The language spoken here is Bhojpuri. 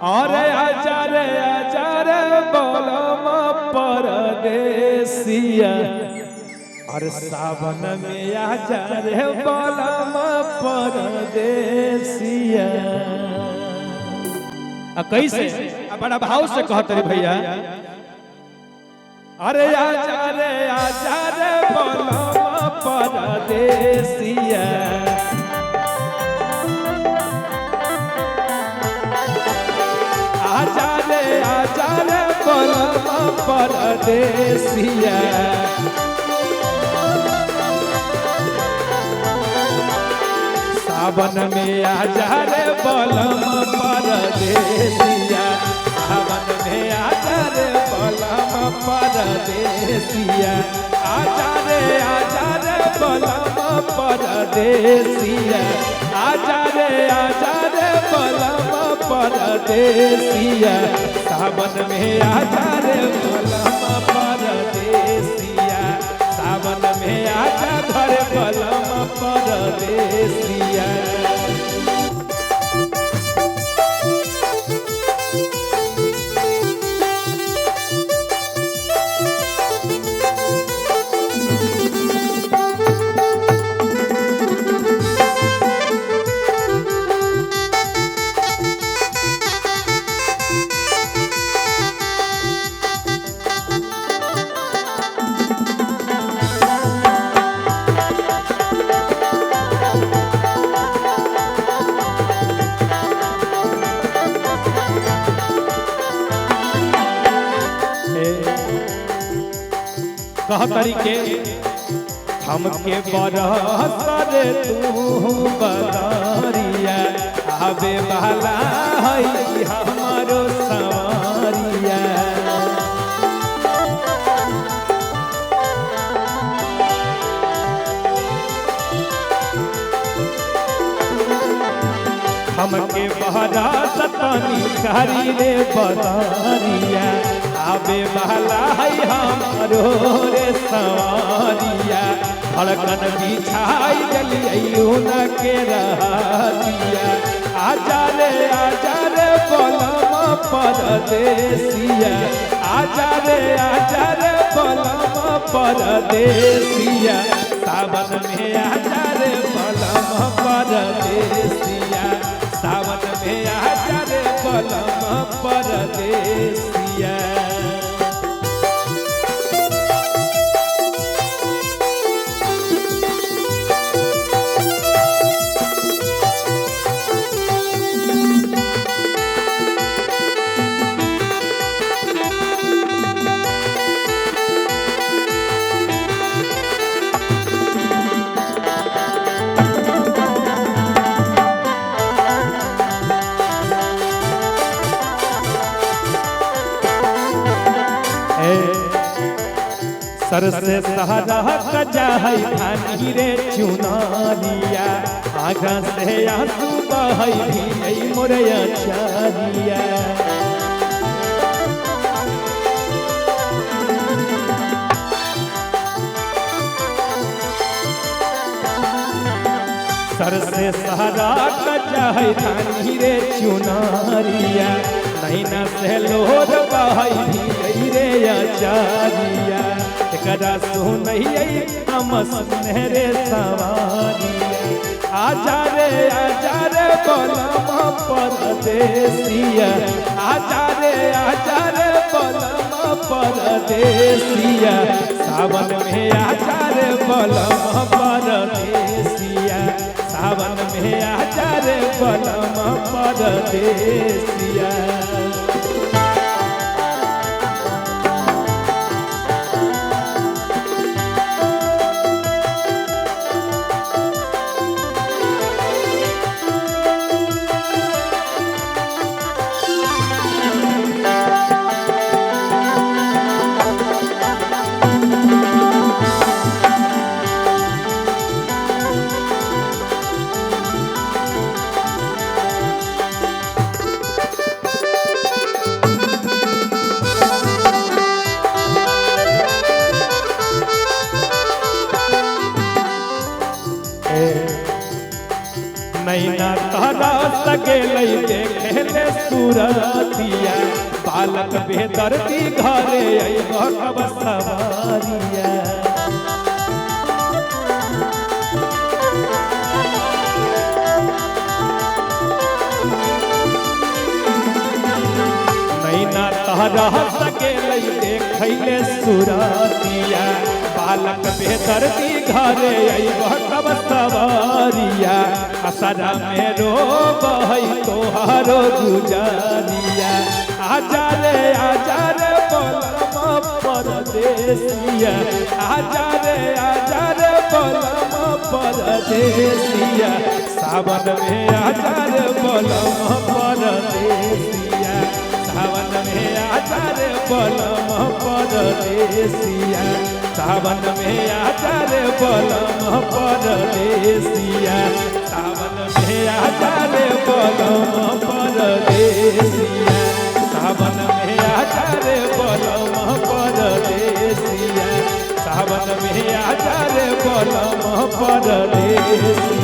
अरे आचार बलम परदेसिया अरे सावन में आचार बलम परदेसिया। कैसे बड़ा भाव से कहते रे भैया। अरे आचार बलम परदेसिया आचार बलम परदेसिया सावन में आचार बलम परदेसिया सावन में आचार बलम परदेसिया आचार बलम परदेसिया आचार बलम परदेसिया सावन में आचार बलम परदेसिया सावन में आचार बलम परदेसिया। कह तरीके हमके बरसर तू बदरिया आवे वाला है हमारो सवारिया हमके बरसतनी करी रे बदरिया आवे वाला है हमारो रे सवारिया धड़कन बिछाई जलियो न के रहतिया आचार बलम परदेसिया आचार बलम परदेसिया सावन में आचार बलम परदेसिया सावन में आचार बलम परदेसिया। सर से सहरा कजा है धानी रे चुनारिया आगा से आंसू बहई मोरया चारिया सर से सहरा कजा है धानी रे चुनारिया नैना से लोर बहई रे चारिया कदा सुनैया हम सुनहरे सवारिया आचार बलम परदेसिया आचार बलम परदेसिया सावन में आचार बलम परदेसिया सावन में आचार बलम परदेसिया। सकेले देखेले सूरतिया बालक बेदर्दी घरे अइबो कब सवारिया नैना तहरा सकेले देखैले सूरतिया बालक बेदर्दी घरे अइबो कब सवारिया असरा में रोबहै तोहारो गुजारिया आजा रे बलम परदेसिया आजा रे बलम परदेसिया सावन में आजा रे बलम परदेसिया सावन में आजा रे बलम परदेसिया सावन में आजा रे बलम परदेसिया सावन में आजा रे बलम परदेसिया सावन में आजा रे बलम परदेसिया सावन में आजा रे बलम परदेसिया।